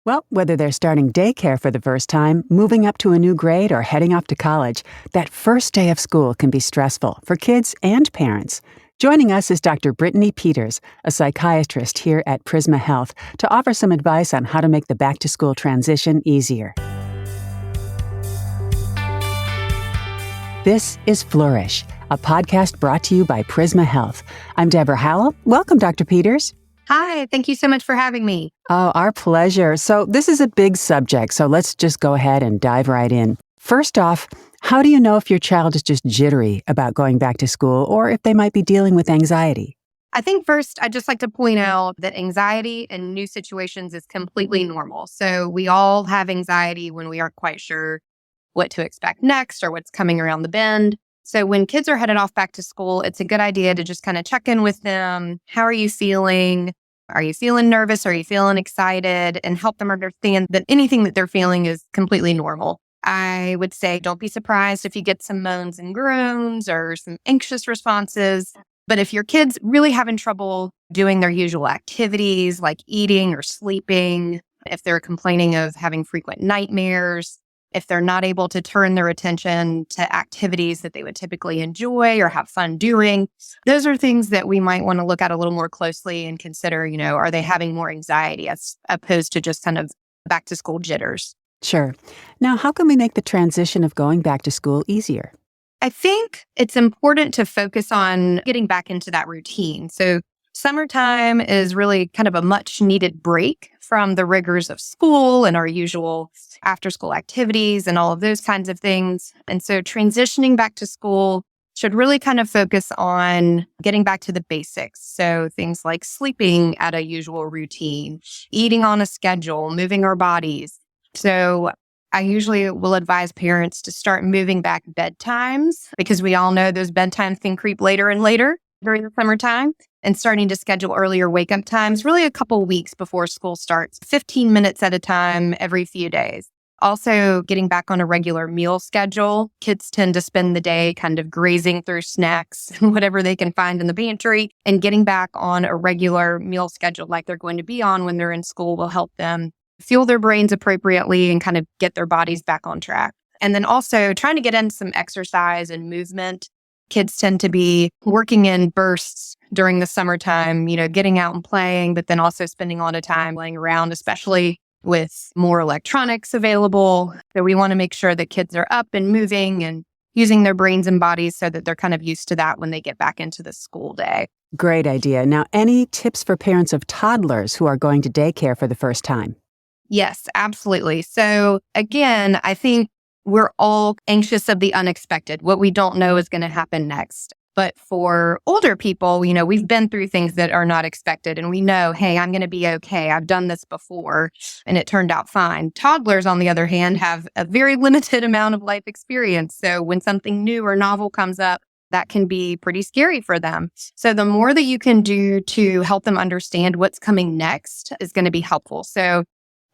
Well, whether they're starting daycare for the first time, moving up to a new grade, or heading off to college, that first day of school can be stressful for kids and parents. Joining us is Dr. Brittany Peters, a psychiatrist here at Prisma Health, to offer some advice on how to make the back-to-school transition easier. This is Flourish, a podcast brought to you by Prisma Health. I'm Deborah Howell. Welcome, Dr. Peters. Hi, thank you so much for having me. Oh, our pleasure. So this is a big subject, so let's just go ahead and dive right in. First off, how do you know if your child is just jittery about going back to school or if they might be dealing with anxiety? I think first, I'd just like to point out that anxiety in new situations is completely normal. So we all have anxiety when we aren't quite sure what to expect next or what's coming around the bend. So when kids are headed off back to school, it's a good idea to just kind of check in with them. How are you feeling? Are you feeling nervous? Are you feeling excited? And help them understand that anything that they're feeling is completely normal. I would say don't be surprised if you get some moans and groans or some anxious responses. But if your kid's really having trouble doing their usual activities like eating or sleeping, if they're complaining of having frequent nightmares, if they're not able to turn their attention to activities that they would typically enjoy or have fun doing, those are things that we might want to look at a little more closely and consider, are they having more anxiety as opposed to just kind of back to school jitters? Sure. Now, how can we make the transition of going back to school easier? I think it's important to focus on getting back into that routine. So summertime is really kind of a much needed break from the rigors of school and our usual after school activities and all of those kinds of things. And so transitioning back to school should really kind of focus on getting back to the basics. So things like sleeping at a usual routine, eating on a schedule, moving our bodies. So I usually will advise parents to start moving back bedtimes because we all know those bedtimes can creep later and later during the summertime, and starting to schedule earlier wake-up times, really a couple weeks before school starts, 15 minutes at a time every few days. Also, getting back on a regular meal schedule. Kids tend to spend the day kind of grazing through snacks, whatever they can find in the pantry, and getting back on a regular meal schedule like they're going to be on when they're in school will help them fuel their brains appropriately and kind of get their bodies back on track. And then also trying to get in some exercise and movement. Kids tend to be working in bursts during the summertime, getting out and playing, but then also spending a lot of time laying around, especially with more electronics available. So we want to make sure that kids are up and moving and using their brains and bodies so that they're kind of used to that when they get back into the school day. Great idea. Now, any tips for parents of toddlers who are going to daycare for the first time? Yes, absolutely. So again, I think we're all anxious of the unexpected. What we don't know is going to happen next. But for older people, we've been through things that are not expected and we know, hey, I'm going to be okay. I've done this before and it turned out fine. Toddlers, on the other hand, have a very limited amount of life experience. So when something new or novel comes up, that can be pretty scary for them. So the more that you can do to help them understand what's coming next is going to be helpful. So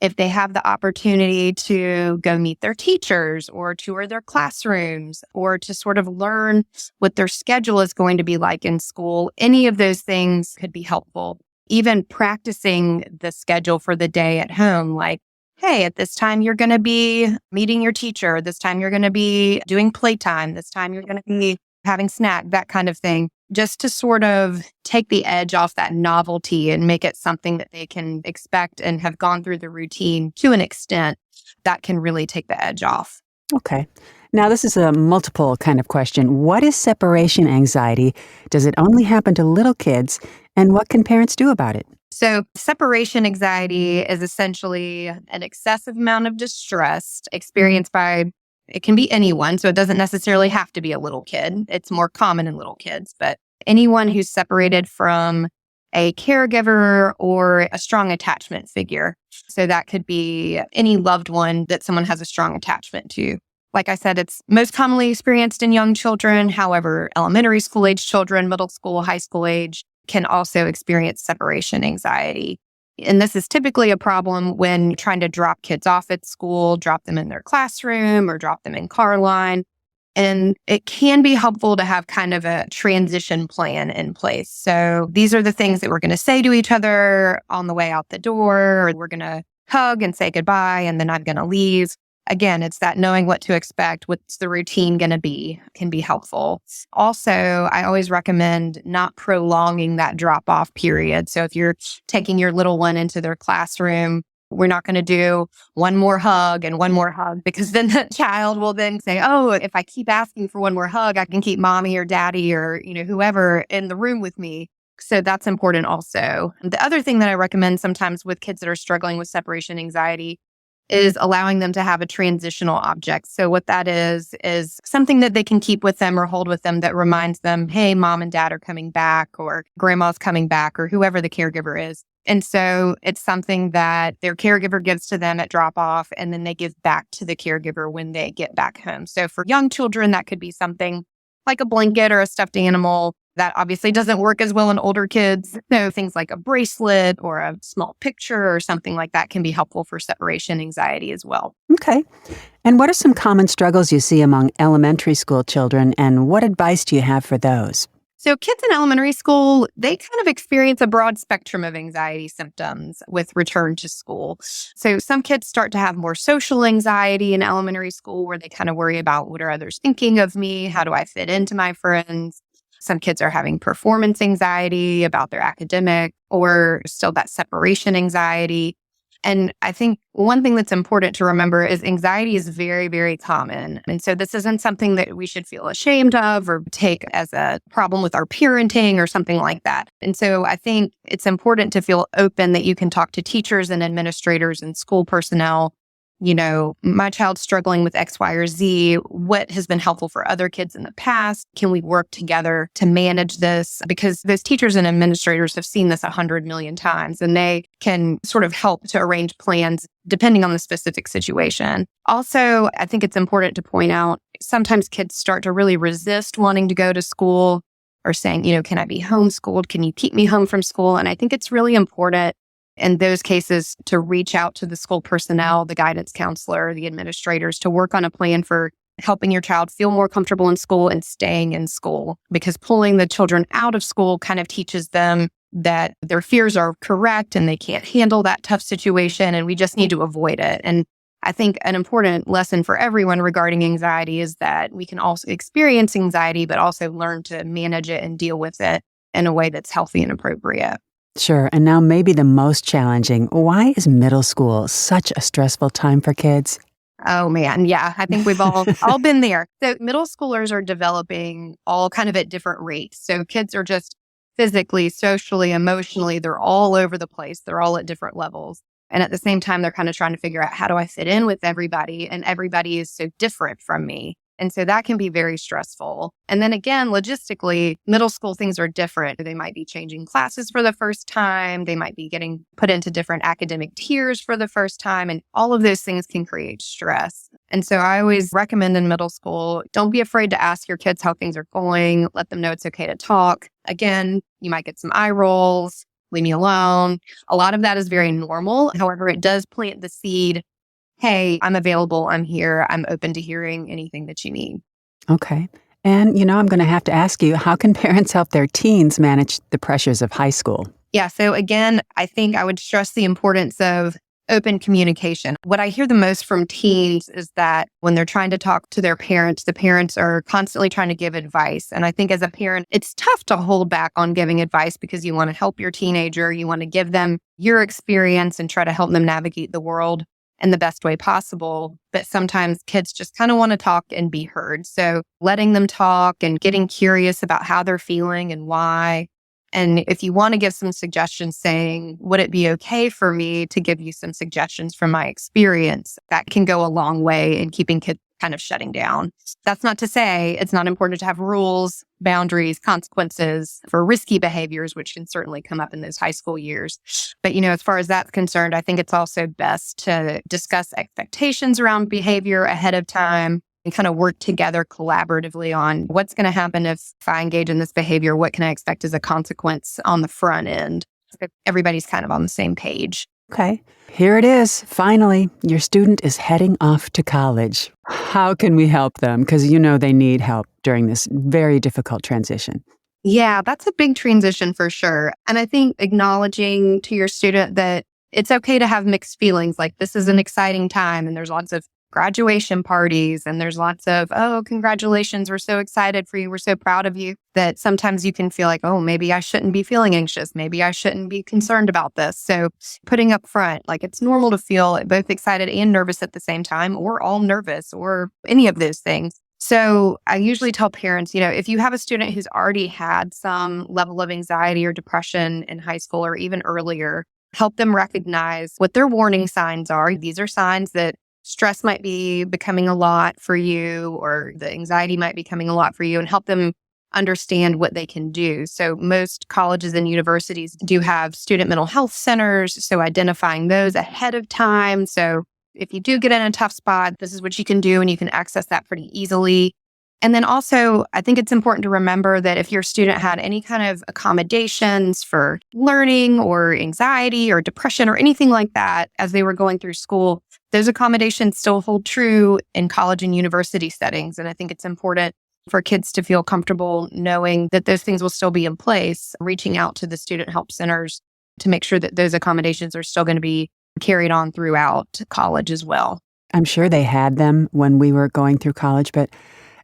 if they have the opportunity to go meet their teachers or tour their classrooms or to sort of learn what their schedule is going to be like in school, any of those things could be helpful. Even practicing the schedule for the day at home, like, hey, at this time you're going to be meeting your teacher, this time you're going to be doing playtime, this time you're going to be having snack, that kind of thing, just to sort of take the edge off that novelty and make it something that they can expect and have gone through the routine to an extent that can really take the edge off. Okay. Now, this is a multiple kind of question. What is separation anxiety? Does it only happen to little kids? And what can parents do about it? So separation anxiety is essentially an excessive amount of distress experienced by, it can be anyone, so it doesn't necessarily have to be a little kid. It's more common in little kids, but anyone who's separated from a caregiver or a strong attachment figure. So that could be any loved one that someone has a strong attachment to. Like I said, it's most commonly experienced in young children. However, elementary school age children, middle school, high school age can also experience separation anxiety. And this is typically a problem when trying to drop kids off at school, drop them in their classroom or drop them in car line. And it can be helpful to have kind of a transition plan in place. So these are the things that we're going to say to each other on the way out the door, or we're going to hug and say goodbye, and then I'm going to leave. Again, it's that knowing what to expect, what's the routine going to be, can be helpful. Also, I always recommend not prolonging that drop-off period. So if you're taking your little one into their classroom, we're not going to do one more hug and one more hug, because then the child will then say, oh, if I keep asking for one more hug, I can keep mommy or daddy or, whoever in the room with me. So that's important also. The other thing that I recommend sometimes with kids that are struggling with separation anxiety is allowing them to have a transitional object. So what that is something that they can keep with them or hold with them that reminds them, hey, mom and dad are coming back, or grandma's coming back, or whoever the caregiver is. And so it's something that their caregiver gives to them at drop off, and then they give back to the caregiver when they get back home. So for young children, that could be something like a blanket or a stuffed animal. That obviously doesn't work as well in older kids. So things like a bracelet or a small picture or something like that can be helpful for separation anxiety as well. Okay. And what are some common struggles you see among elementary school children, and what advice do you have for those? So kids in elementary school, they kind of experience a broad spectrum of anxiety symptoms with return to school. So some kids start to have more social anxiety in elementary school, where they kind of worry about, what are others thinking of me? How do I fit into my friends? Some kids are having performance anxiety about their academic, or still that separation anxiety. And I think one thing that's important to remember is anxiety is very, very common. And so this isn't something that we should feel ashamed of or take as a problem with our parenting or something like that. And so I think it's important to feel open, that you can talk to teachers and administrators and school personnel. My child's struggling with X, Y, or Z. What has been helpful for other kids in the past? Can we work together to manage this? Because those teachers and administrators have seen this 100 million times, and they can sort of help to arrange plans depending on the specific situation. Also, I think it's important to point out, sometimes kids start to really resist wanting to go to school, or saying, can I be homeschooled? Can you keep me home from school? And I think it's really important in those cases to reach out to the school personnel, the guidance counselor, the administrators, to work on a plan for helping your child feel more comfortable in school and staying in school. Because pulling the children out of school kind of teaches them that their fears are correct and they can't handle that tough situation, and we just need to avoid it. And I think an important lesson for everyone regarding anxiety is that we can also experience anxiety, but also learn to manage it and deal with it in a way that's healthy and appropriate. Sure. And now maybe the most challenging. Why is middle school such a stressful time for kids? Oh, man. Yeah, I think we've all been there. So middle schoolers are developing all kind of at different rates. So kids are just physically, socially, emotionally, they're all over the place. They're all at different levels. And at the same time, they're kind of trying to figure out, how do I fit in with everybody? And everybody is so different from me. And so that can be very stressful. And then again, logistically, middle school things are different. They might be changing classes for the first time. They might be getting put into different academic tiers for the first time. And all of those things can create stress. And so I always recommend in middle school, don't be afraid to ask your kids how things are going. Let them know it's okay to talk. Again, you might get some eye rolls. Leave me alone. A lot of that is very normal. However, it does plant the seed. Hey, I'm available. I'm here. I'm open to hearing anything that you need. Okay. And, I'm going to have to ask you, how can parents help their teens manage the pressures of high school? Yeah. So again, I think I would stress the importance of open communication. What I hear the most from teens is that when they're trying to talk to their parents, the parents are constantly trying to give advice. And I think as a parent, it's tough to hold back on giving advice, because you want to help your teenager. You want to give them your experience and try to help them navigate the world in the best way possible. But sometimes kids just kind of want to talk and be heard. So letting them talk and getting curious about how they're feeling and why. And if you want to give some suggestions, saying, would it be okay for me to give you some suggestions from my experience? That can go a long way in keeping kids kind of shutting down. That's not to say it's not important to have rules, boundaries, consequences for risky behaviors, which can certainly come up in those high school years. But, as far as that's concerned, I think it's also best to discuss expectations around behavior ahead of time and kind of work together collaboratively on what's going to happen if I engage in this behavior. What can I expect as a consequence on the front end? Everybody's kind of on the same page. Okay. Here it is. Finally, your student is heading off to college. How can we help them? Because they need help during this very difficult transition. Yeah, that's a big transition for sure. And I think acknowledging to your student that it's okay to have mixed feelings. Like, this is an exciting time and there's lots of graduation parties and there's lots of, oh, congratulations, we're so excited for you, we're so proud of you, that sometimes you can feel like, oh, maybe I shouldn't be feeling anxious, maybe I shouldn't be concerned about this. So putting up front, like, it's normal to feel both excited and nervous at the same time, or all nervous, or any of those things. So I usually tell parents, if you have a student who's already had some level of anxiety or depression in high school or even earlier, help them recognize what their warning signs are. These are signs that stress might be becoming a lot for you, or the anxiety might be becoming a lot for you, and help them understand what they can do. So most colleges and universities do have student mental health centers. So identifying those ahead of time. So if you do get in a tough spot, this is what you can do, and you can access that pretty easily. And then also, I think it's important to remember that if your student had any kind of accommodations for learning or anxiety or depression or anything like that as they were going through school, those accommodations still hold true in college and university settings. And I think it's important for kids to feel comfortable knowing that those things will still be in place, reaching out to the student help centers to make sure that those accommodations are still going to be carried on throughout college as well. I'm sure they had them when we were going through college, but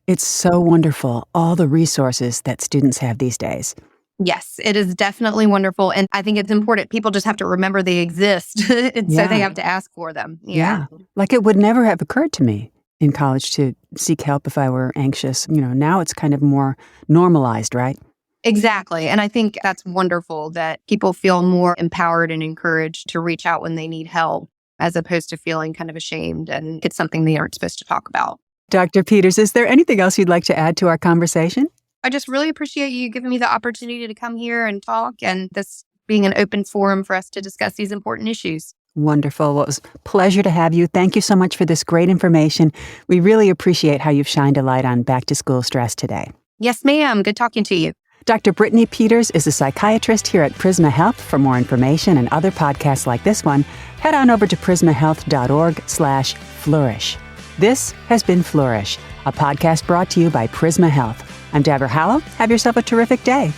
it's so wonderful, all the resources that students have these days. Yes, it is definitely wonderful. And I think it's important. People just have to remember they exist. And so they have to ask for them. Yeah. Like, it would never have occurred to me in college to seek help if I were anxious. Now it's kind of more normalized, right? Exactly. And I think that's wonderful that people feel more empowered and encouraged to reach out when they need help, as opposed to feeling kind of ashamed and it's something they aren't supposed to talk about. Dr. Peters, is there anything else you'd like to add to our conversation? I just really appreciate you giving me the opportunity to come here and talk, and this being an open forum for us to discuss these important issues. Wonderful. Well, it was a pleasure to have you. Thank you so much for this great information. We really appreciate how you've shined a light on back-to-school stress today. Yes, ma'am. Good talking to you. Dr. Brittany Peters is a psychiatrist here at Prisma Health. For more information and other podcasts like this one, head on over to prismahealth.org/flourish. This has been Flourish, a podcast brought to you by Prisma Health. I'm Deborah Hallow. Have yourself a terrific day.